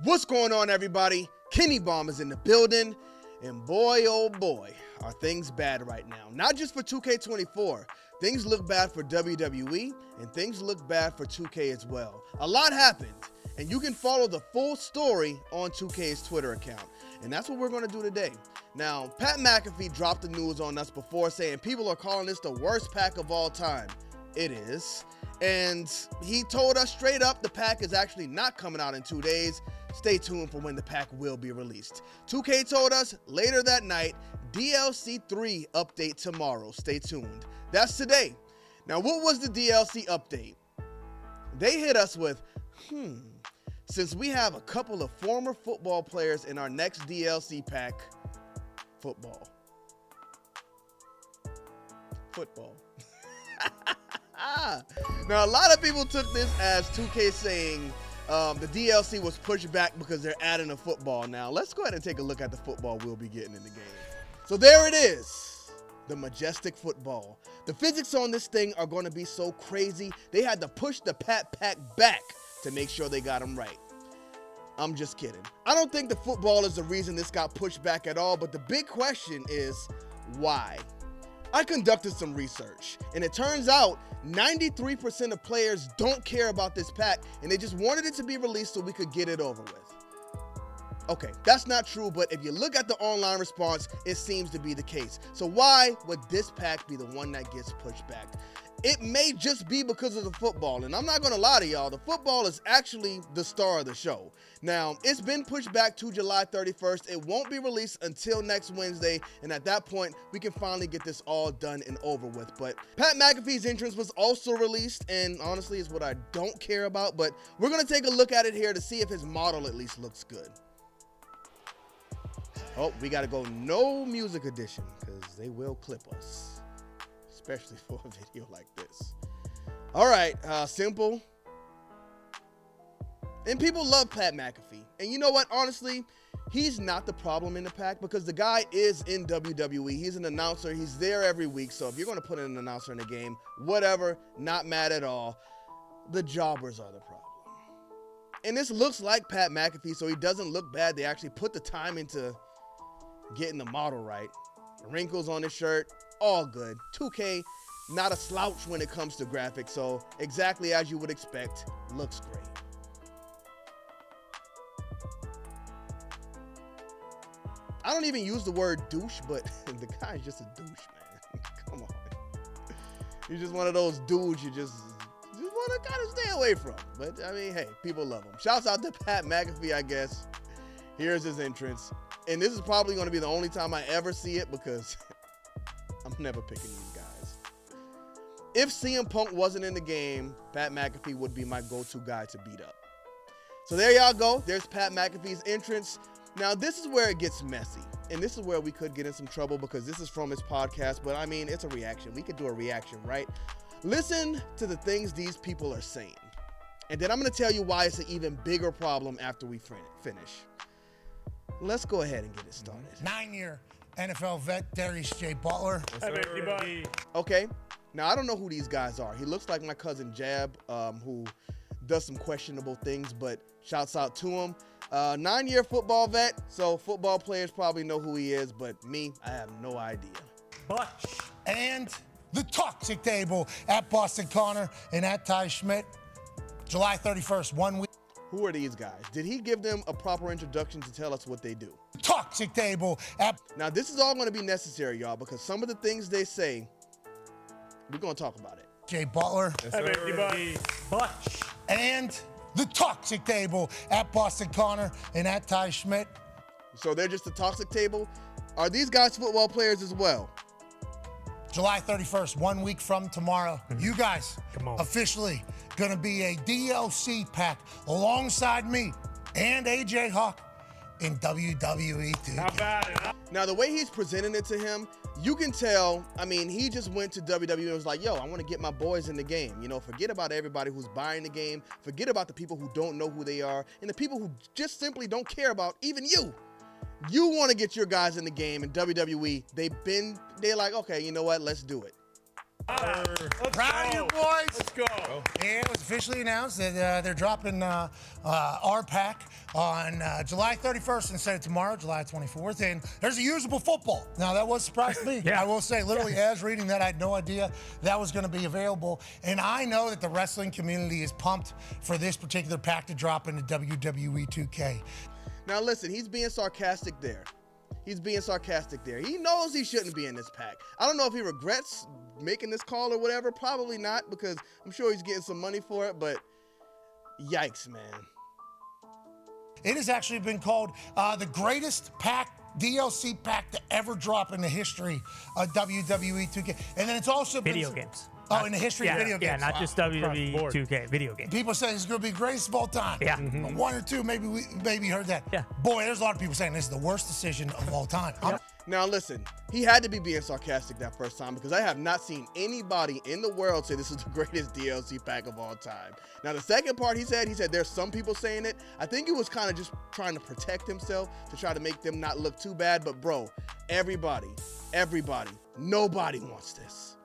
What's going on, everybody? Kennybomb is in the building, and boy, oh boy, are things bad right now. Not just for 2K24. Things look bad for WWE, and things look bad for 2K as well. A lot happened, and you can follow the full story on 2K's Twitter account, and that's what we're going to do today. Now, Pat McAfee dropped the news on us before saying people are calling this the worst pack of all time. It is. And he told us straight up the pack is actually not coming out in 2 days. Stay tuned for when the pack will be released. 2K told us later that night, DLC 3 update tomorrow. Stay tuned. That's today. Now, what was the DLC update? They hit us with, since we have a couple of former football players in our next DLC pack, football. Now, a lot of people took this as 2K saying the DLC was pushed back because they're adding a football. Now, let's go ahead and take a look at the football we'll be getting in the game. So there it is, the Majestic football. The physics on this thing are going to be so crazy, they had to push the Pat pack back to make sure they got them right. I'm just kidding. I don't think the football is the reason this got pushed back at all, but the big question is why? I conducted some research, and it turns out 93% of players don't care about this pack, and they just wanted it to be released so we could get it over with. Okay, that's not true, but if you look at the online response, it seems to be the case. So why would this pack be the one that gets pushed back? It may just be because of the football, and I'm not gonna lie to y'all, the football is actually the star of the show. Now, it's been pushed back to July 31st. It won't be released until next Wednesday, and at that point, we can finally get this all done and over with. But Pat McAfee's entrance was also released, and honestly, is what I don't care about, but we're gonna take a look at it here to see if his model at least looks good. Oh, we gotta go no music edition, because they will clip us. Especially for a video like this. All right, simple. And people love Pat McAfee. And you know what? Honestly, he's not the problem in the pack because the guy is in WWE. He's an announcer. He's there every week. So if you're going to put in an announcer in the game, whatever, not mad at all. The jobbers are the problem. And this looks like Pat McAfee, so he doesn't look bad. They actually put the time into getting the model right. The wrinkles on his shirt, all good. 2K, not a slouch when it comes to graphics, so exactly as you would expect, looks great. I don't even use the word douche, but the guy's just a douche, man. Come on. He's just one of those dudes you just want to kind of stay away from. But, I mean, hey, people love him. Shouts out to Pat McAfee, I guess. Here's his entrance. And this is probably going to be the only time I ever see it because I'm never picking these guys. If CM Punk wasn't in the game, Pat McAfee would be my go-to guy to beat up. So there y'all go. There's Pat McAfee's entrance. Now, this is where it gets messy. And this is where we could get in some trouble because this is from his podcast. But, I mean, it's a reaction. We could do a reaction, right? Listen to the things these people are saying. And then I'm going to tell you why it's an even bigger problem after we finish. Let's go ahead and get it started. 9-year NFL vet, Darius J. Butler. Okay, now I don't know who these guys are. He looks like my cousin Jab, who does some questionable things, but shouts out to him. 9-year football vet, so football players probably know who he is, but me, I have no idea. Butch. And the Toxic Table at Boston Connor and at Ty Schmidt. July 31st, 1 week. Who are these guys? Did he give them a proper introduction to tell us what they do? Toxic Table at... Now, this is all going to be necessary, y'all, because some of the things they say, we're going to talk about it. Jay Butler. Butch. And the Toxic Table at Boston Connor and at Ty Schmidt. So they're just the Toxic Table? Are these guys football players as well? July 31st, 1 week from tomorrow. You guys officially gonna be a DLC pack alongside me and AJ Hawk in WWE 2K. Not bad. Now, the way he's presenting it to him, you can tell, I mean, he just went to WWE and was like, yo, I want to get my boys in the game. You know, forget about everybody who's buying the game. Forget about the people who don't know who they are and the people who just simply don't care about even you. You want to get your guys in the game, and WWE, they're like, okay, you know what, let's do it. Proud of you boys. Let's go. Yeah, it was officially announced that they're dropping our pack on July 31st instead of tomorrow, July 24th. And there's a usable football. Now, that was a surprise to me. Yeah. I will say, literally, as reading that, I had no idea that was going to be available. And I know that the wrestling community is pumped for this particular pack to drop into WWE 2K. Now listen, he's being sarcastic there. He's being sarcastic there. He knows he shouldn't be in this pack. I don't know if he regrets making this call or whatever. Probably not, because I'm sure he's getting some money for it, but yikes, man. It has actually been called the greatest pack, DLC pack to ever drop in the history of WWE 2K. And then it's also been... Video games. Oh, in the history of video games. Yeah, not just WWE 2K, video games. People say it's going to be greatest of all time. Yeah. One or two, maybe heard that. Yeah. Boy, there's a lot of people saying this is the worst decision of all time. Now listen, he had to be being sarcastic that first time, because I have not seen anybody in the world say this is the greatest DLC pack of all time. Now the second part he said there's some people saying it. I think he was kind of just trying to protect himself, to try to make them not look too bad. But bro, everybody, nobody wants this.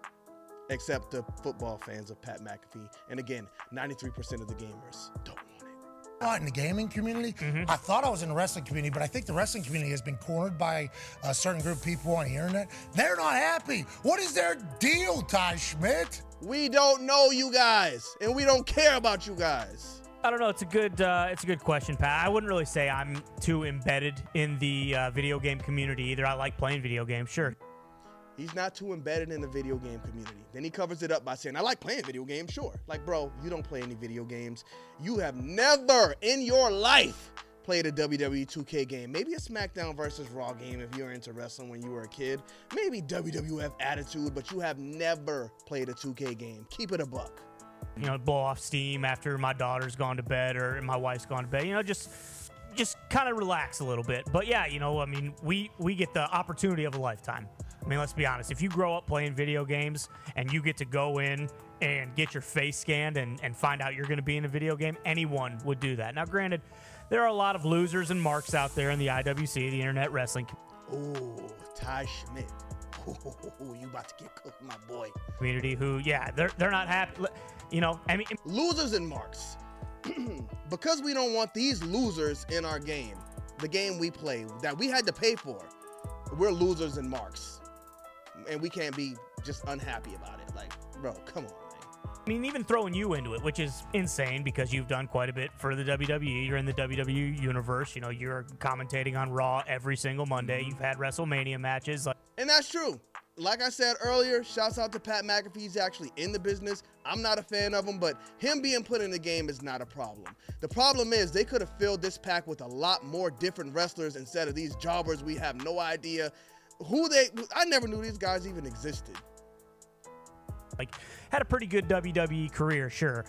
Except the football fans of Pat McAfee. And again, 93% of the gamers don't want it. In the gaming community, I thought I was in the wrestling community, but I think the wrestling community has been cornered by a certain group of people on the internet. They're not happy. What is their deal, Ty Schmidt? We don't know you guys, and we don't care about you guys. I don't know. It's a good question, Pat. I wouldn't really say I'm too embedded in the video game community either. I like playing video games, sure. He's not too embedded in the video game community. Then he covers it up by saying, I like playing video games, sure. Like, bro, you don't play any video games. You have never in your life played a WWE 2K game. Maybe a SmackDown versus Raw game if you're into wrestling when you were a kid. Maybe WWF Attitude, but you have never played a 2K game. Keep it a buck. You know, blow off steam after my daughter's gone to bed or my wife's gone to bed. You know, just kind of relax a little bit. But yeah, you know, I mean, we get the opportunity of a lifetime. I mean, let's be honest. If you grow up playing video games and you get to go in and get your face scanned and find out you're going to be in a video game, anyone would do that. Now, granted, there are a lot of losers and marks out there in the IWC, the Internet Wrestling Oh, Ty Schmidt. Oh, you about to get cooked, my boy. Community who, yeah, they're not happy. You know, I mean, losers and marks. Because we don't want these losers in our game, the game we play that we had to pay for, we're losers and marks. And we can't be just unhappy about it. Like, bro, come on, man. I mean, even throwing you into it, which is insane because you've done quite a bit for the WWE. You're in the WWE universe. You know, you're commentating on Raw every single Monday. You've had WrestleMania matches. And that's true. Like I said earlier, shouts out to Pat McAfee. He's actually in the business. I'm not a fan of him, but him being put in the game is not a problem. The problem is they could have filled this pack with a lot more different wrestlers instead of these jobbers. We have no idea I never knew these guys even existed. Like, had a pretty good WWE career, sure.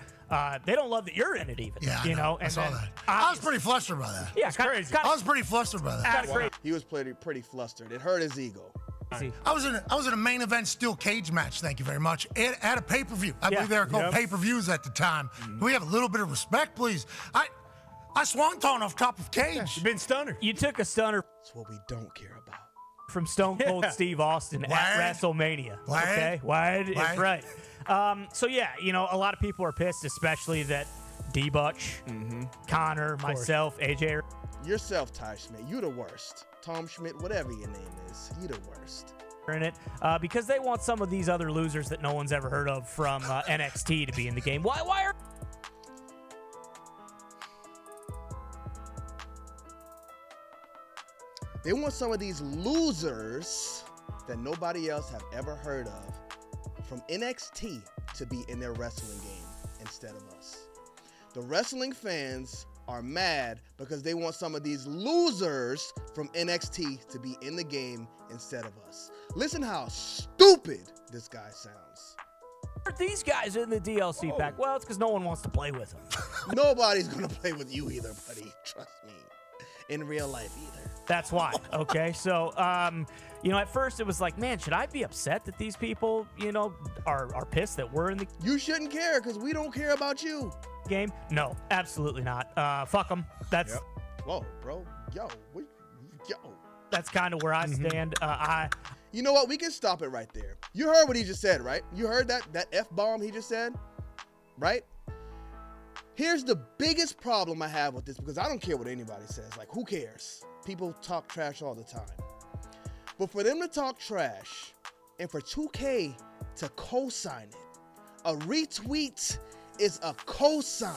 They don't love that you're in it even. Yeah, you know. I saw that. I was pretty flustered by that. Yeah, crazy. I was pretty flustered by that. Crazy. He was pretty flustered. It hurt his ego. I was in a main event steel cage match. Thank you very much. It had a pay-per-view. I believe they were called pay-per-views at the time. Can we have a little bit of respect, please? I swung on off top of cage. You've been stunner. You took a stunner That's what we don't care about. from Stone Cold Steve Austin at WrestleMania. Okay, Wyatt is right. So yeah, you know, a lot of people are pissed, especially that D-Butch, Connor, myself, AJ. Yourself, Ty Schmidt. You the worst. Tom Schmidt, whatever your name is, you the worst. In it because they want some of these other losers that no one's ever heard of from NXT to be in the game. Why are they want some of these losers that nobody else have ever heard of from NXT to be in their wrestling game instead of us. The wrestling fans are mad because they want some of these losers from NXT to be in the game instead of us. Listen how stupid this guy sounds. Are these guys in the DLC pack? Well, it's because no one wants to play with them. Nobody's gonna play with you either, buddy. Trust me. In real life either. That's why. Okay, so you know, at first it was like, man, should I be upset that these people, you know, are pissed that we're in the You shouldn't care because we don't care about you. game? No, absolutely not. Fuck them. That's Whoa, bro. Yo. that's kind of where I stand. You know what? We can stop it right there. You heard what he just said, right? You heard that F-bomb he just said, right? Here's the biggest problem I have with this, because I don't care what anybody says. Like, who cares? People talk trash all the time. But for them to talk trash and for 2K to co-sign it, a retweet is a co-sign.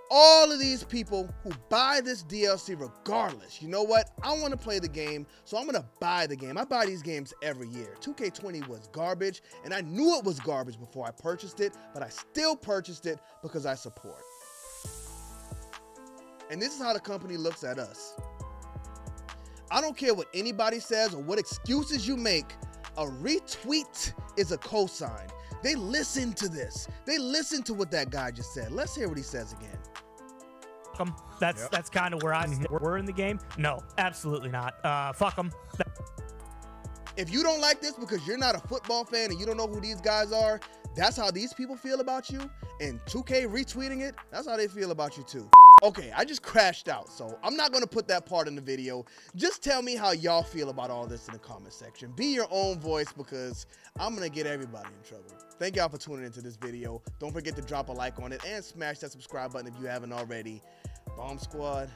All of these people who buy this DLC regardless, you know what? I want to play the game, so I'm going to buy the game. I buy these games every year. 2K20 was garbage, and I knew it was garbage before I purchased it, but I still purchased it because I support. And this is how the company looks at us. I don't care what anybody says or what excuses you make, a retweet is a cosign. They listen to this. They listen to what that guy just said. Let's hear what he says again. That's kind of where we're in the game. No, absolutely not. Fuck them. If you don't like this because you're not a football fan and you don't know who these guys are, that's how these people feel about you. And 2K retweeting it, that's how they feel about you too. Okay, I just crashed out, so I'm not going to put that part in the video. Just tell me how y'all feel about all this in the comment section. Be your own voice, because I'm going to get everybody in trouble. Thank y'all for tuning into this video. Don't forget to drop a like on it and smash that subscribe button if you haven't already. Bomb Squad.